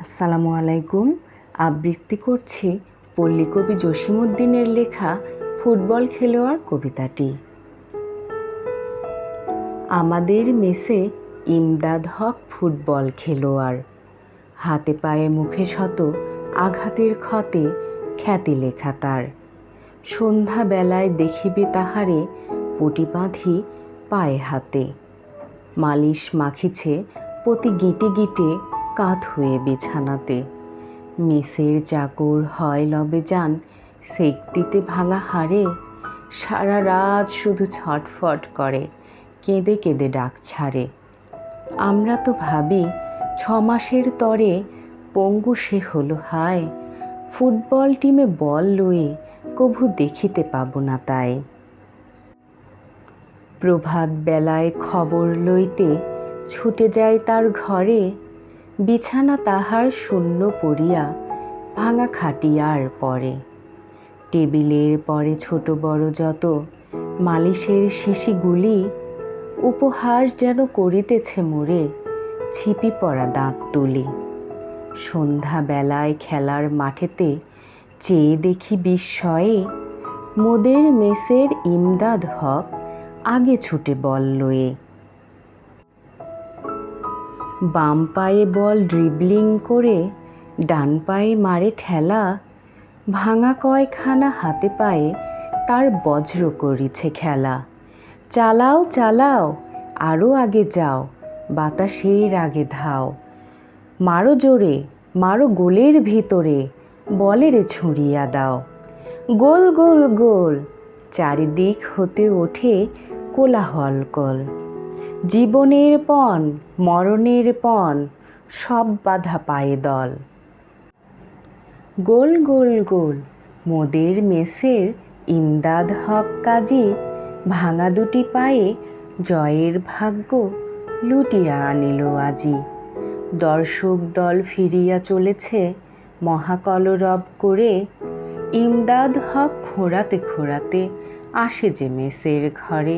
আসসালামু আলাইকুম। আবৃত্তি করছি পল্লীকবি জসীমউদ্দীনের লেখা ফুটবল খেলোয়াড় কবিতাটি। আমাদের মেসে ইমদাদ হক ফুটবল খেলোয়াড়, হাতে পায়ে মুখে শত আঘাতের ক্ষতে খ্যাতি লেখা তার। সন্ধ্যাবেলায় দেখিবে তাহারে পটি বাঁধি পায়ে হাতে, মালিশ মাখিছে প্রতি গিঁটে গিঁটে কাত হয়ে বিছানাতে। মেসের চাকর হয় লবে যান সেক দিতে ভাঙা হাড়ে, সারা রাত শুধু ছটফট করে কেঁদে কেঁদে ডাক ছাড়ে। আমরা তো ভাবি 6 মাসের তরে পঙ্গু সে হলো হায়, ফুটবল টিমে বল লয়ে কভু দেখিতে পাব না তাই। প্রভাত বেলায় খবর লইতে ছুটে যায় তার ঘরে, বিছানা তাহার শূন্য পড়িয়া ভাঙা খাটিয়ার পরে। টেবিলের পরে ছোট বড় যত মালিশের শিশিগুলি, উপহাস যেন করিতেছে মোরে ছিপি পড়া দাঁত তুলি। সন্ধ্যাবেলায় খেলার মাঠেতে চেয়ে দেখি বিস্ময়ে, মোদের মেসের ইমদাদ হক আগে ছুটে বল লয়ে। বাম পায়ে বল ড্রিবলিং করে ডান পায়ে মারে ঠেলা, ভাঙা কয়খানা হাতে পায়ে তার বজ্র করিছে খেলা। চালাও চালাও আরও আগে যাও, বাতাসের আগে ধাও, মারো জোরে মারো গোলের ভিতরে, বলেরে ছুঁড়িয়া দাও। গোল গোল গোল, চারিদিক হতে ওঠে কোলাহল কল। জীবনের পণ মরণের পণ, সব বাধা পায়ে দল। গোল গোল গোল, মোদের মেসের ইমদাদ হক কাজী, ভাঙা দুটি পায়ে জয়ের ভাগ্য লুটিয়া আনিল আজি। দর্শক দল ফিরিয়া চলেছে মহাকলরব করে, ইমদাদ হক খোঁড়াতে খোঁড়াতে আসে যে মেসের ঘরে।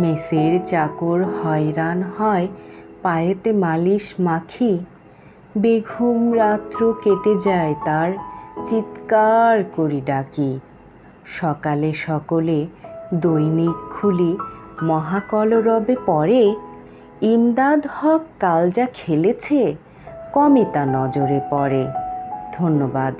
মেসের চাকর হয়রান হয় পায়েতে মালিশ মাখি, বেঘুম রাত্র কেটে যায় তার চিৎকার করি ডাকি। সকালে সকলে দৈনিক খুলি মহাকলরবে পড়ে, ইমদাদ হক কাল যা খেলেছে কমই তা নজরে পড়ে। ধন্যবাদ।